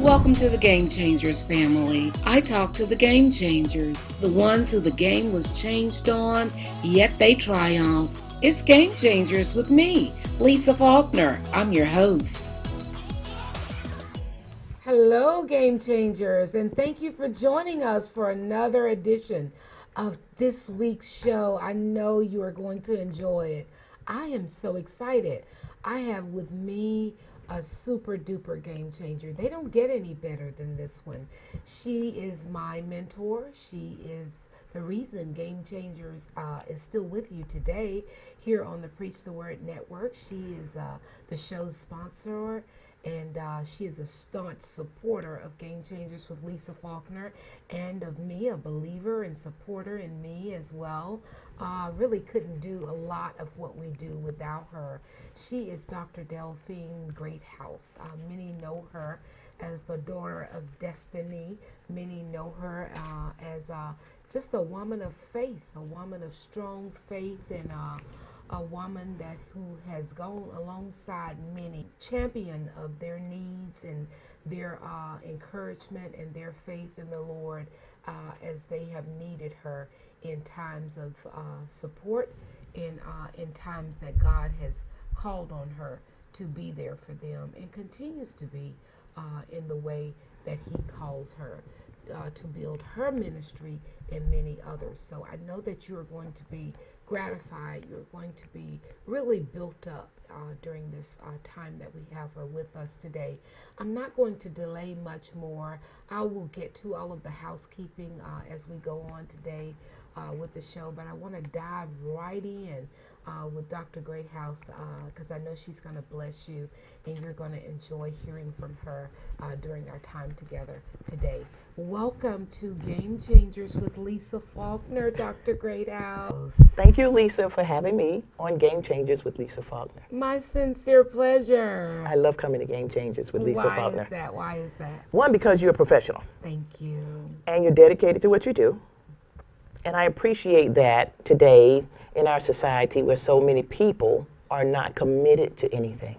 Welcome to the Game Changers family. I talk to the Game Changers, the ones who the game was changed on, yet they triumph. It's Game Changers with me, Lisa Faulkner. I'm your host. Hello, Game Changers, and thank you for joining us for another edition of this week's show. I know you are going to enjoy it. I am so excited. I have with me a super duper game changer. They don't get any better than this one. She is my mentor. She is the reason Game Changers is still with you today here on the Preach the Word Network. She is the show's sponsor, and she is a staunch supporter of Game Changers with Lisa Faulkner and of me, a believer and supporter in me as well. Really couldn't do a lot of what we do without her. She is Dr. Delphine Greathouse. Many know her as the daughter of destiny. Many know her as just a woman of faith, a woman of strong faith, and a woman who has gone alongside many, champion of their needs and their encouragement and their faith in the Lord as they have needed her in times of support, in times that God has called on her to be there for them, and continues to be in the way that He calls her to build her ministry and many others. So I know that you are going to be gratified. You're going to be really built up during this time that we have her with us today. I'm not going to delay much more. I will get to all of the housekeeping as we go on today with the show, but I want to dive right in with Dr. Greathouse because I know she's going to bless you and you're going to enjoy hearing from her during our time together today. Welcome to Game Changers with Lisa Faulkner, Dr. Greathouse. Thank you, Lisa, for having me on Game Changers with Lisa Faulkner. My sincere pleasure. I love coming to Game Changers with Lisa Faulkner. Why is that? One, because you're a professional. Thank you. And you're dedicated to what you do. And I appreciate that today in our society where so many people are not committed to anything.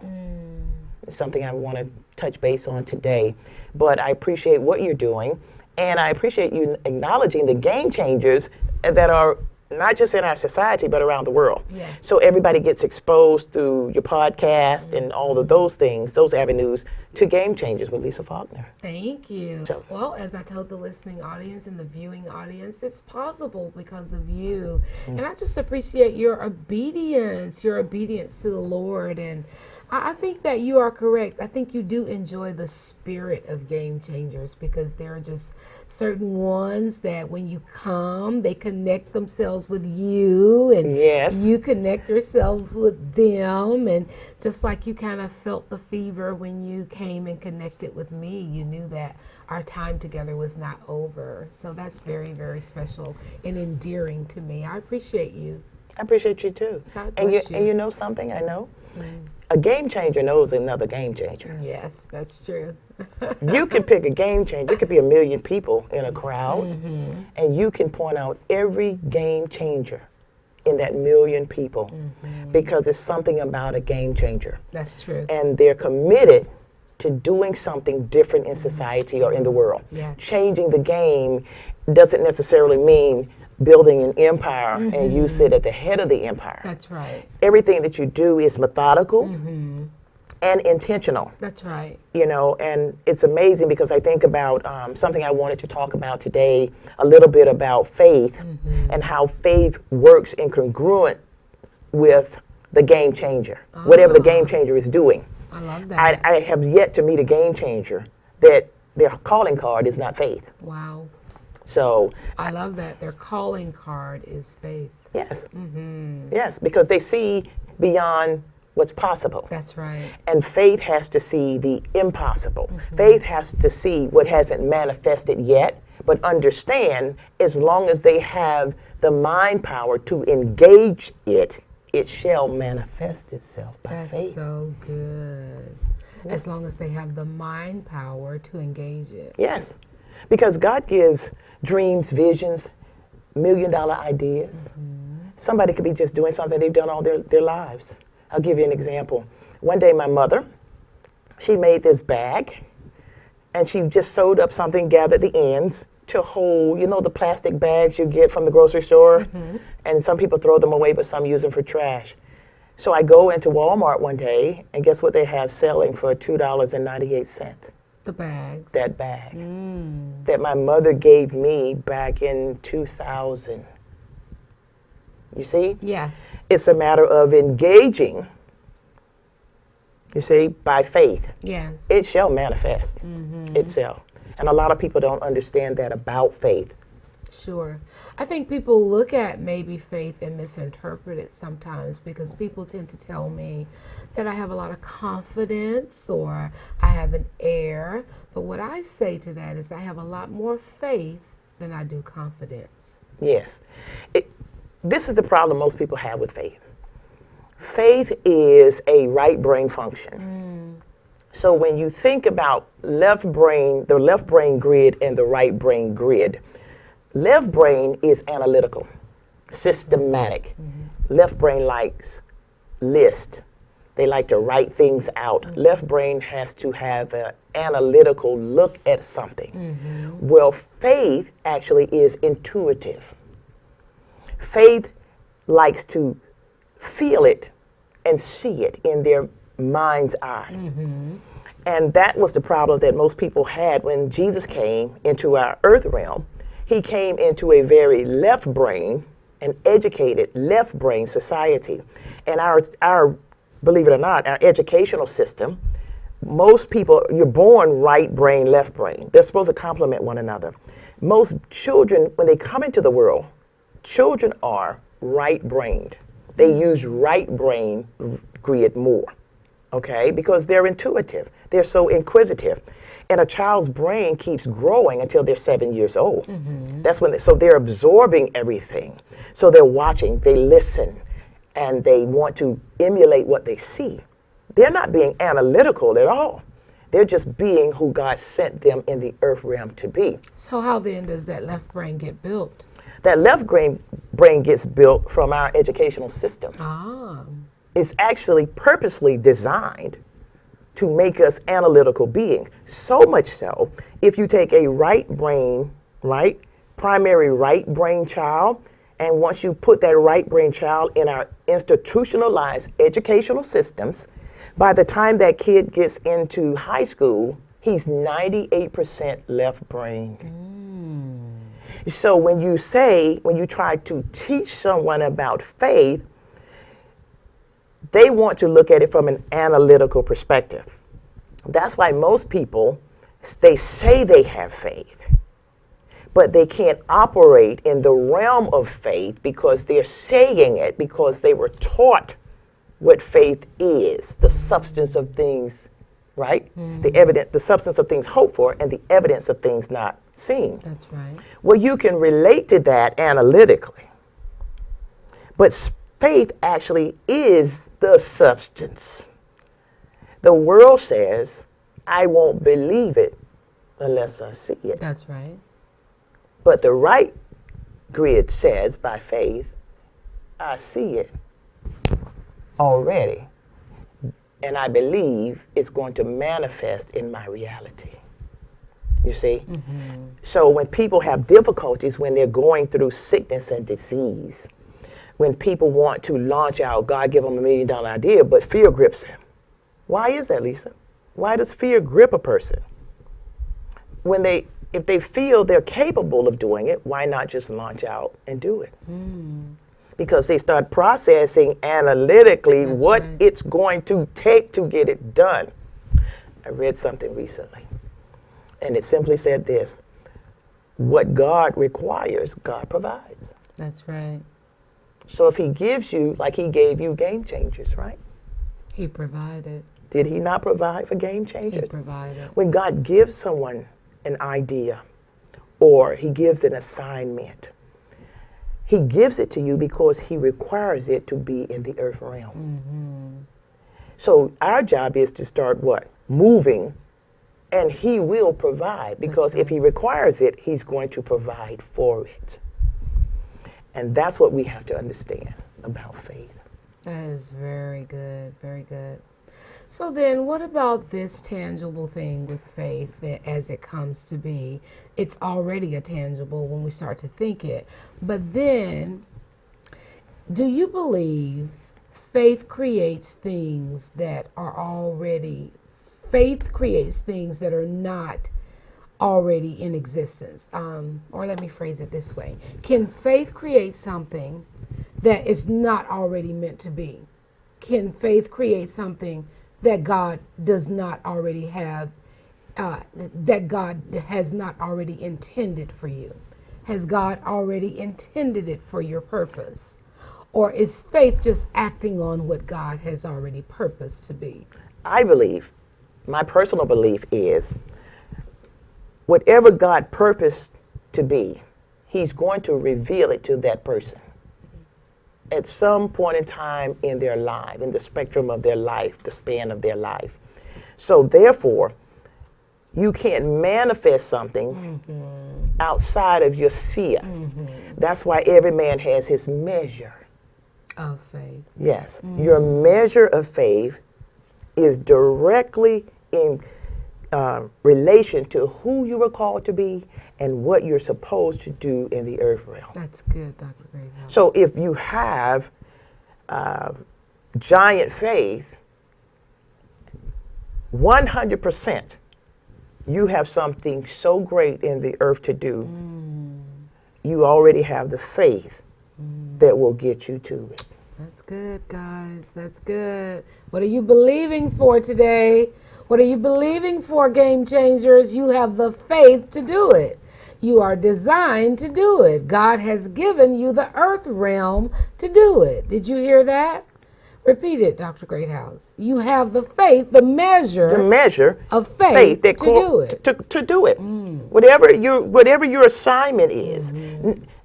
It's something I want to touch base on today. But I appreciate what you're doing, and I appreciate you acknowledging the game changers that are not just in our society, but around the world. Yes. So everybody gets exposed through your podcast and all of those things, those avenues, to Game Changers with Lisa Faulkner. Thank you. Well, as I told the listening audience and the viewing audience, it's possible because of you. And I just appreciate your obedience to the Lord. And I think that you are correct. I think you do enjoy the spirit of Game Changers because there are just certain ones that when you come, they connect themselves with you and Yes. you connect yourself with them. And just like you kind of felt the fever when you came and connected with me, you knew that our time together was not over. So that's very, very special and endearing to me. I appreciate you. I appreciate you too. God bless you. And you know something I know? A game changer knows another game changer. Yes, that's true. You can pick a game changer. It could be 1 million people in a crowd, and you can point out every game changer in that 1 million people because it's something about a game changer. That's true. And they're committed to doing something different in society or in the world. Yes. Changing the game doesn't necessarily mean building an empire and you sit at the head of the empire. That's right. Everything that you do is methodical and intentional. That's right. You know, and it's amazing because I think about something I wanted to talk about today, a little bit about faith and how faith works in congruence with the game changer, whatever the game changer is doing. I love that. I have yet to meet a game changer that their calling card is not faith. Wow. So I love that. Their calling card is faith. yes, yes, because they see beyond what's possible. That's right. And faith has to see the impossible. Faith has to see what hasn't manifested yet, but understand as long as they have the mind power to engage it, it shall manifest itself by That's faith. so good. As long as they have the mind power to engage it. Yes, because God gives dreams, visions, $1 million ideas. Somebody could be just doing something they've done all their lives. I'll give you an example. One day my mother, she made this bag and she just sewed up something, gathered the ends to hold, you know, the plastic bags you get from the grocery store. And some people throw them away, but some use them for trash. So I go into Walmart one day, and guess what they have selling for $2.98? The bags. That bag that my mother gave me back in 2000. You see? Yes. It's a matter of engaging, you see, by faith. Yes. It shall manifest itself. And a lot of people don't understand that about faith. Sure. I think people look at maybe faith and misinterpret it sometimes, because people tend to tell me that I have a lot of confidence or I have an air. But what I say to that is I have a lot more faith than I do confidence. Yes. This is the problem most people have with faith. Faith is a right brain function. So when you think about the left brain grid and the right brain grid, left brain is analytical, systematic. Left brain likes list. They like to write things out. Left brain has to have an analytical look at something. Well, faith actually is intuitive. Faith likes to feel it and see it in their mind's eye. And that was the problem that most people had when Jesus came into our earth realm. He came into a very left brain, an educated left brain society. And our believe it or not, our educational system, most people, you're born right brain, left brain. They're supposed to complement one another. Most children, when they come into the world, children are right-brained. They use right brain grid more, okay? Because they're intuitive. They're so inquisitive. And a child's brain keeps growing until they're 7 years old. That's when, so they're absorbing everything. So they're watching, they listen, and they want to emulate what they see. They're not being analytical at all. They're just being who God sent them in the earth realm to be. So how then does that left brain get built? That left brain gets built from our educational system. It's actually purposely designed to make us analytical beings. So much so, if you take a right brain, primary right brain child, and once you put that right brain child in our institutionalized educational systems, by the time that kid gets into high school, he's 98% left brain. So when you try to teach someone about faith, they want to look at it from an analytical perspective. That's why most people, they say they have faith, but they can't operate in the realm of faith because they're saying it because they were taught what faith is, the substance of things, right? The substance of things hoped for and the evidence of things not seen. That's right. Well, you can relate to that analytically, but faith actually is the substance. The world says, I won't believe it unless I see it. That's right. But the right grid says, by faith, I see it already. And I believe it's going to manifest in my reality. You see? So when people have difficulties, when they're going through sickness and disease, when people want to launch out, God give them $1 million idea, but fear grips them. Why is that, Lisa? Why does fear grip a person? If they feel they're capable of doing it, why not just launch out and do it? Because they start processing analytically what it's going to take to get it done. I read something recently, and it simply said this: what God requires, God provides. That's right. So if he gives you, like he gave you Game Changers, right? He provided. Did he not provide for Game Changers? He provided. When God gives someone an idea or he gives an assignment, he gives it to you because he requires it to be in the earth realm. So our job is to start what? Moving, and he will provide, because if he requires it, he's going to provide for it. And that's what we have to understand about faith. That is very good, very good. So then, what about this tangible thing with faith that as it comes to be? It's already a tangible when we start to think it. But then, do you believe faith creates things that are already, faith creates things that are not already in existence? Or let me phrase it this way. Can faith create something that is not already meant to be? Can faith create something that God does not already have, that God has not already intended for you? Has God already intended it for your purpose? Or is faith just acting on what God has already purposed to be? I believe, my personal belief is, whatever God purposed to be, he's going to reveal it to that person at some point in time in their life, in the spectrum of their life, the span of their life. So therefore, you can't manifest something outside of your sphere. That's why every man has his measure of faith. Yes. Your measure of faith is directly in relation to who you were called to be and what you're supposed to do in the earth realm. That's good, Dr. Greathouse. So if you have giant faith, 100%, you have something so great in the earth to do. You already have the faith that will get you to it. That's good, guys. That's good. What are you believing for today? What are you believing for, game changers? You have the faith to do it. You are designed to do it. God has given you the earth realm to do it. Did you hear that? Repeat it, Dr. Greathouse. You have the faith, the measure of faith to do it. To do it. Whatever your assignment is.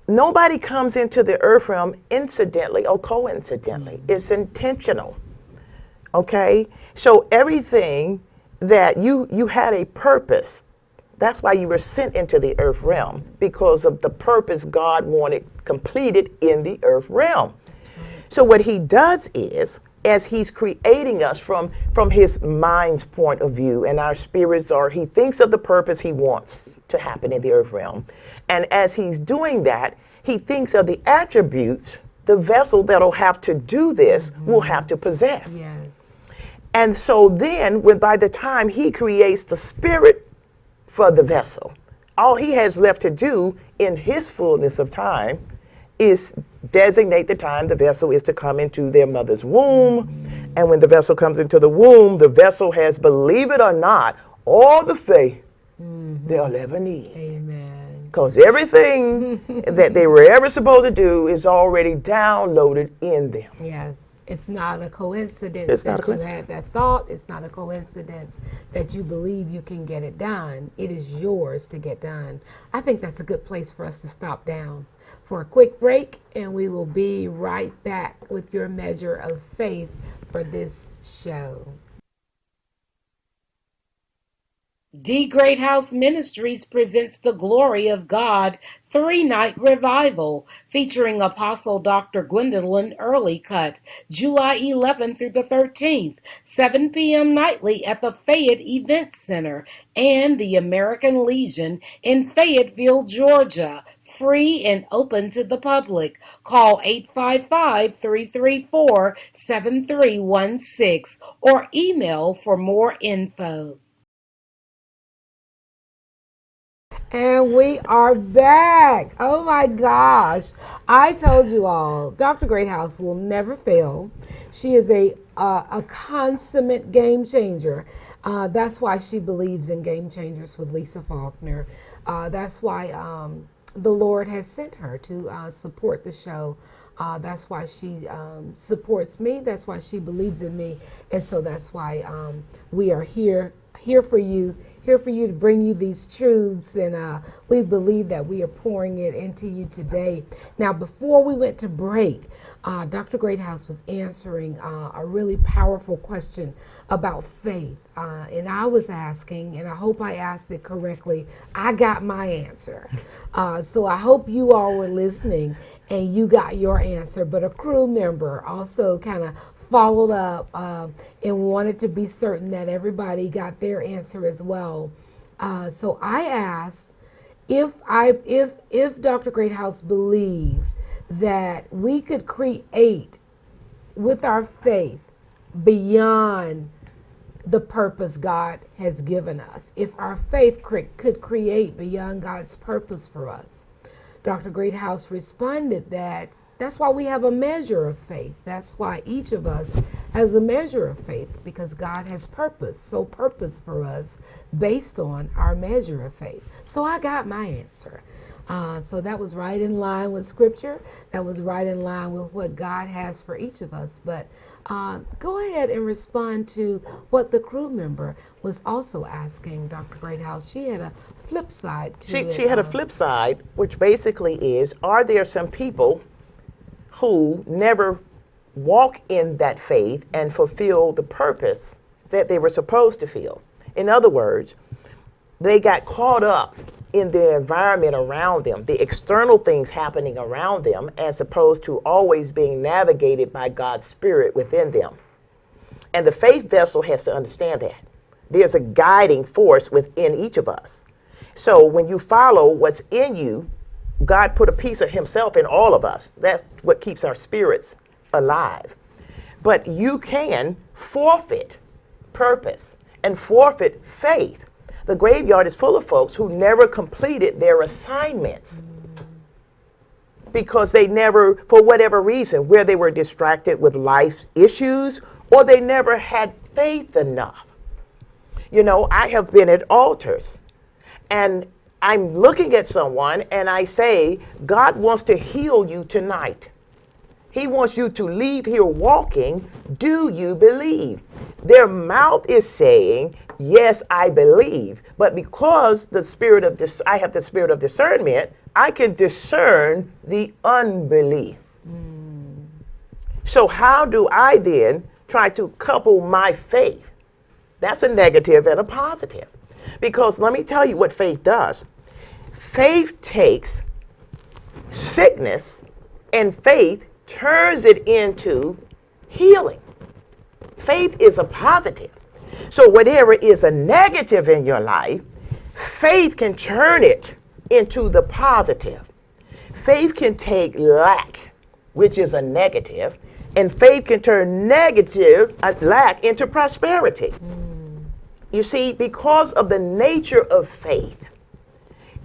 Nobody comes into the earth realm incidentally or coincidentally. It's intentional. Okay? So everything that you had a purpose. That's why you were sent into the earth realm, because of the purpose God wanted completed in the earth realm. So what he does is, as he's creating us from his mind's point of view, and our spirits are, he thinks of the purpose he wants to happen in the earth realm. And as he's doing that, he thinks of the attributes the vessel that'll have to do this will have to possess. Yes. And so then, by the time he creates the spirit for the vessel, all he has left to do in his fullness of time is designate the time the vessel is to come into their mother's womb. And when the vessel comes into the womb, the vessel has, believe it or not, all the faith they'll ever need. Amen. Because everything that they were ever supposed to do is already downloaded in them. Yes. It's not a coincidence that you had that thought. It's not a coincidence that you believe you can get it done. It is yours to get done. I think that's a good place for us to stop down for a quick break, and we will be right back with your measure of faith for this show. The Greathouse Ministries presents the Glory of God 3-night revival featuring Apostle Dr. Gwendolyn Earlycutt, July 11th through the 13th, 7 p.m. nightly at the Fayette Event Center and the American Legion in Fayetteville, Georgia. Free and open to the public. Call 855-334-7316 or email for more info. And we are back. Oh my gosh. I told you all, Dr. Greathouse will never fail. She is a consummate game changer. That's why she believes in Game Changers with Lisa Faulkner. That's why the Lord has sent her to support the show. That's why she supports me. That's why she believes in me. And so that's why we are here for you. Here for you to bring you these truths, and we believe that we are pouring it into you today. Now, before we went to break, Dr. Greathouse was answering a really powerful question about faith, and I was asking, and I hope I asked it correctly. I got my answer, so I hope you all were listening and you got your answer. But a crew member also kind of followed up and wanted to be certain that everybody got their answer as well. So I asked if Dr. Greathouse believed that we could create with our faith beyond the purpose God has given us. If our faith could create beyond God's purpose for us. Dr. Greathouse responded that that's why we have a measure of faith. That's why each of us has a measure of faith, because God has purpose for us based on our measure of faith. So I got my answer. So that was right in line with Scripture. That was right in line with what God has for each of us. But go ahead and respond to what the crew member was also asking Dr. Greathouse. She had a flip side to it. She had a flip side, which basically is, are there some people who never walk in that faith and fulfill the purpose that they were supposed to feel? In other words, they got caught up in the environment around them, the external things happening around them, as opposed to always being navigated by God's Spirit within them. And the faith vessel has to understand that. There's a guiding force within each of us. So when you follow what's in you, God put a piece of himself in all of us. That's what keeps our spirits alive. But you can forfeit purpose and forfeit faith. The graveyard is full of folks who never completed their assignments because they never, for whatever reason, where they were distracted with life issues, or they never had faith enough. You know, I have been at altars, and I'm looking at someone and I say, God wants to heal you tonight. He wants you to leave here walking. Do you believe? Their mouth is saying, yes, I believe. But because I have the spirit of discernment, I can discern the unbelief. So how do I then try to couple my faith? That's a negative and a positive. Because let me tell you what faith does. Faith takes sickness and faith turns it into healing. Faith is a positive. So whatever is a negative in your life, faith can turn it into the positive. Faith can take lack, which is a negative, and faith can turn lack into prosperity. You see, because of the nature of faith,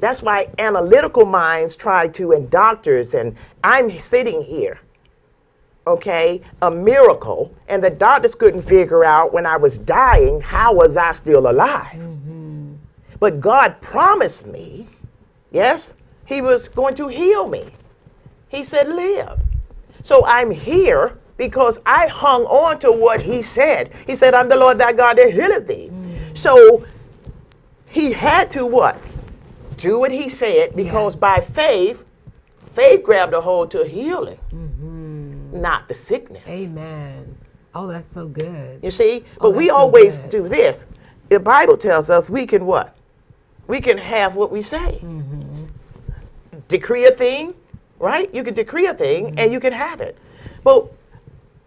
that's why analytical minds try to, and doctors, and I'm sitting here, okay, a miracle, and the doctors couldn't figure out when I was dying, how was I still alive? But God promised me, yes, he was going to heal me. He said, live. So I'm here because I hung on to what he said. He said, I'm the Lord thy God that healeth thee. So he had to what? Do what he said, because by faith grabbed a hold to healing, not the sickness. Amen. Oh, that's so good. You see? But we always do this. The Bible tells us we can what? We can have what we say. Decree a thing, right? You can decree a thing and you can have it. But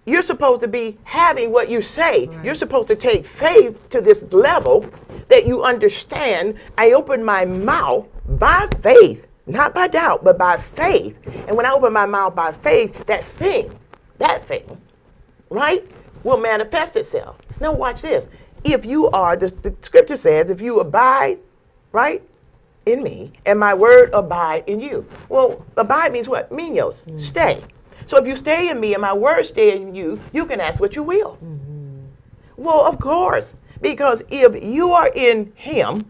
you're supposed to be having what you say. Right. You're supposed to take faith to this level that you understand. I open my mouth by faith, not by doubt, but by faith. And when I open my mouth by faith, that thing, right, will manifest itself. Now watch this. If you are, the scripture says, if you abide, right, in me, and my word abide in you. Well, abide means what? Menios, stay. So if you stay in me and my word stay in you, you can ask what you will. Well, of course, because if you are in him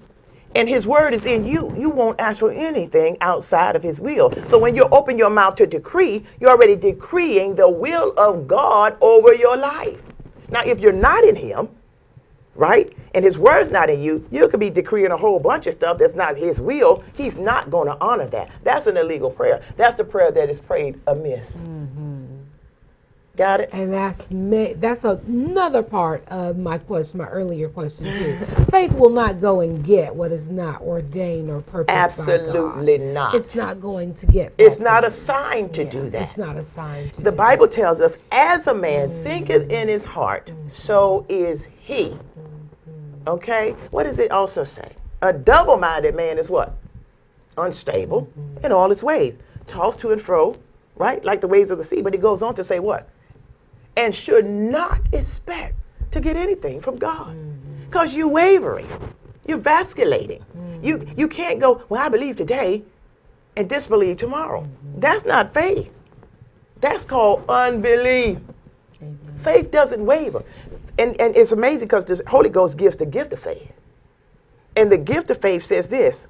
and his word is in you, you won't ask for anything outside of his will. So when you open your mouth to decree, you're already decreeing the will of God over your life. Now, if you're not in him, right, and his word's not in you, you could be decreeing a whole bunch of stuff that's not his will. He's not going to honor that. That's an illegal prayer. That's the prayer that is prayed amiss. Got it? And that's another part of my question, my earlier question too. Faith will not go and get what is not ordained or purposed by God. Absolutely not. It's not going to get that It's not thing. assigned to do that. It's not assigned to The do Bible that. tells us, as a man thinketh in his heart, so is he. Okay? What does it also say? A double-minded man is what? Unstable in all his ways. Tossed to and fro, right? Like the waves of the sea. But he goes on to say what? And should not expect to get anything from God. Because you're wavering. You're vasculating. You can't go, well, I believe today and disbelieve tomorrow. That's not faith. That's called unbelief. Amen. Faith doesn't waver. And it's amazing because the Holy Ghost gives the gift of faith. And the gift of faith says this: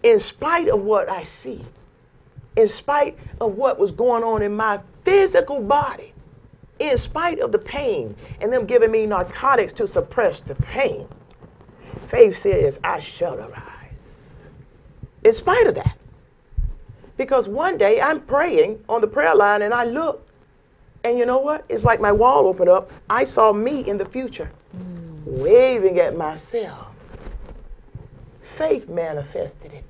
in spite of what I see, in spite of what was going on in my physical body, in spite of the pain and them giving me narcotics to suppress the pain, faith says, I shall arise. In spite of that. Because one day I'm praying on the prayer line and I look, and you know what? It's like my wall opened up. I saw me in the future, waving at myself. Faith manifested it.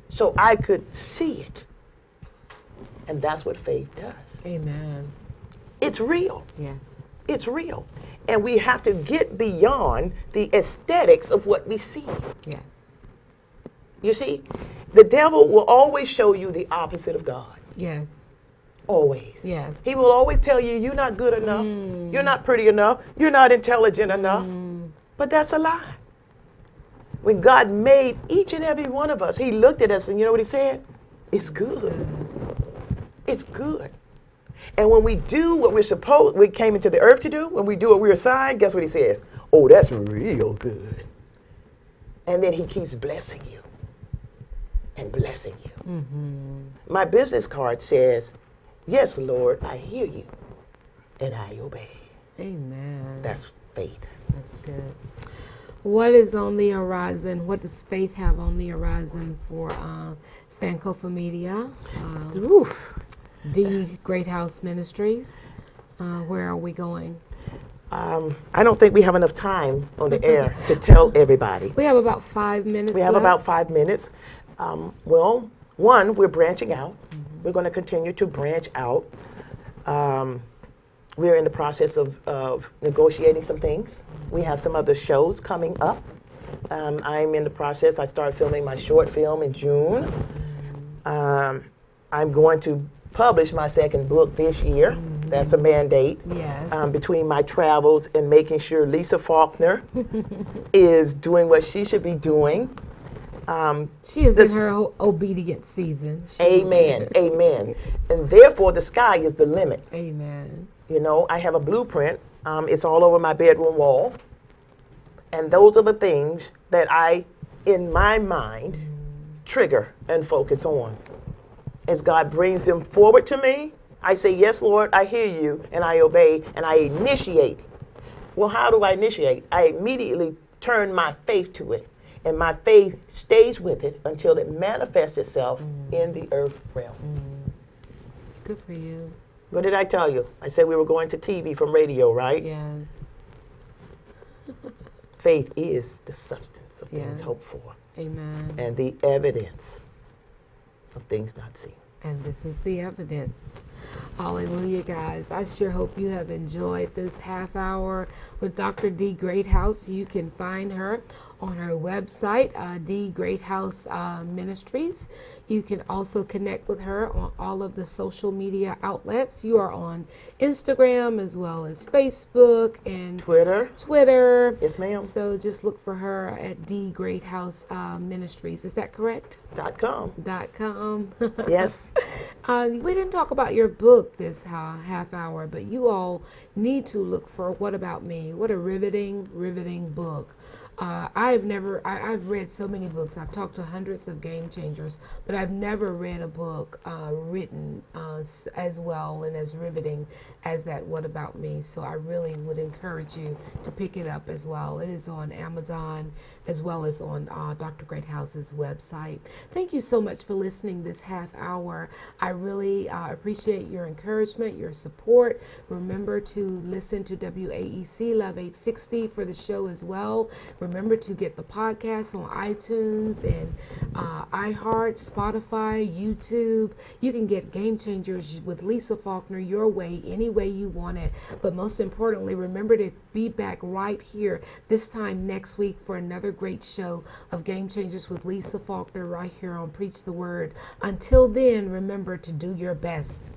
So I could see it. And that's what faith does. Amen. It's real. Yes. It's real. And we have to get beyond the aesthetics of what we see. Yes. You see, the devil will always show you the opposite of God. Yes. Always. Yes. He will always tell you, you're not good enough. You're not pretty enough. You're not intelligent enough. But that's a lie. When God made each and every one of us, he looked at us and you know what he said? It's good. It's good. And when we do what we came into the earth to do, when we do what we're assigned, guess what he says? Oh, that's real good. And then he keeps blessing you and blessing you. My business card says, yes, Lord, I hear you and I obey. Amen. That's faith. That's good. What is on the horizon? What does faith have on the horizon for Sankofa Media? Oof. D Greathouse Ministries. Where are we going? I don't think we have enough time on the air to tell everybody. We have about 5 minutes. We have left. about 5 minutes. Well, one, we're branching out. We're going to continue to branch out. We're in the process of negotiating some things. We have some other shows coming up. I'm in the process. I started filming my short film in June. I'm going to publish my second book this year. That's a mandate. Yes. Between my travels and making sure Lisa Faulkner is doing what she should be doing. She is in her obedient season. Amen. Amen. And therefore, the sky is the limit. Amen. You know, I have a blueprint. It's all over my bedroom wall. And those are the things that I, in my mind, trigger and focus on. As God brings them forward to me, I say, yes, Lord, I hear you, and I obey, and I initiate. Well, how do I initiate? I immediately turn my faith to it, and my faith stays with it until it manifests itself in the earth realm. Good for you. What did I tell you? I said we were going to TV from radio, right? Yes. Faith is the substance of things Yes. hoped for, Amen. and the evidence of things not seen. And this is the evidence. Hallelujah, guys. I sure hope you have enjoyed this half hour with Dr. D Greathouse. You can find her on her website, D Greathouse Ministries. You can also connect with her on all of the social media outlets. You are on Instagram as well as Facebook and Twitter. Yes, ma'am. So just look for her at D Greathouse Ministries. Is that correct? .com. .com. Yes. We didn't talk about your book this half hour, but you all need to look for What About Me? What a riveting book. I've read so many books. I've talked to hundreds of game changers, but I've never read a book written as well and as riveting as that What About Me. So I really would encourage you to pick it up as well. It is on Amazon as well as on Dr. Greathouse's website. Thank you so much for listening this half hour. I really appreciate your encouragement, your support. Remember to listen to WAEC Love 860 for the show as well. Remember to get the podcast on iTunes and iHeart, Spotify, YouTube. You can get Game Changers with Lisa Faulkner your way, any way you want it. But most importantly, remember to be back right here this time next week for another great show of Game Changers with Lisa Faulkner right here on Preach the Word. Until then, remember to do your best.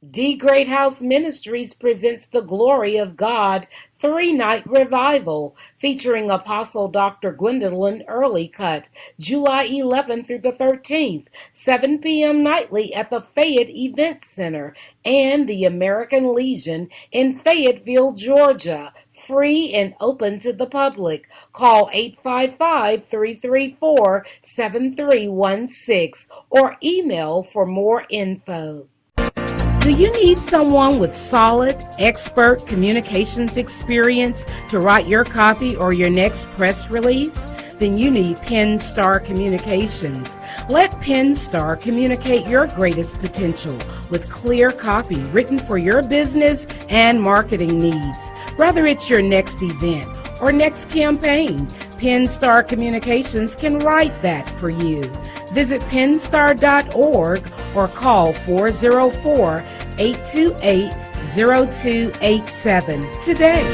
The Greathouse Ministries presents the Glory of God 3-night revival featuring Apostle Dr. Gwendolyn Earlycutt, July 11th through the 13th, 7 p.m. nightly at the Fayette Event Center and the American Legion in Fayetteville, Georgia. Free and open to the public. Call 855-334-7316 or email for more info. Do you need someone with solid, expert communications experience to write your copy or your next press release? Then you need PenStar Communications. Let PenStar communicate your greatest potential with clear copy written for your business and marketing needs. Whether it's your next event or next campaign, PenStar Communications can write that for you. Visit penstar.org or call 404-828-0287 today.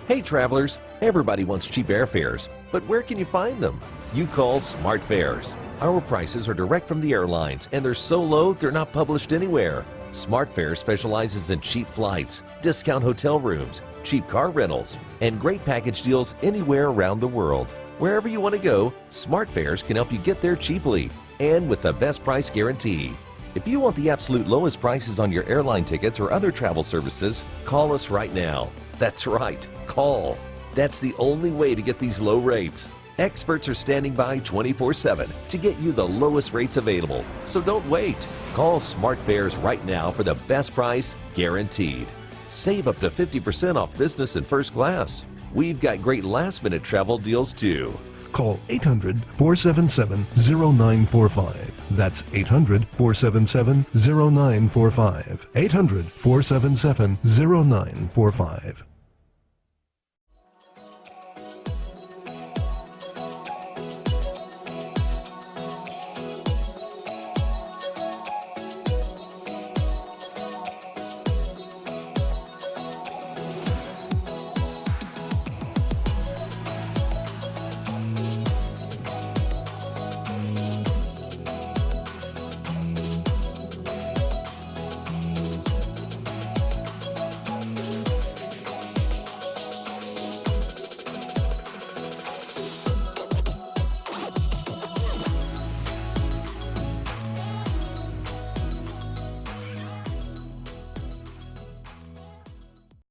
Hey travelers, everybody wants cheap airfares, but where can you find them? You call Smart Fares. Our prices are direct from the airlines and they're so low they're not published anywhere. Smart Fares specializes in cheap flights, discount hotel rooms, cheap car rentals, and great package deals anywhere around the world. Wherever you want to go, Smart Fares can help you get there cheaply and with the best price guarantee. If you want the absolute lowest prices on your airline tickets or other travel services, call us right now. That's right, call. That's the only way to get these low rates. Experts are standing by 24/7 to get you the lowest rates available. So don't wait. Call Smart Fares right now for the best price guaranteed. Save up to 50% off business and first class. We've got great last-minute travel deals too. Call 800-477-0945. That's 800-477-0945. 800-477-0945.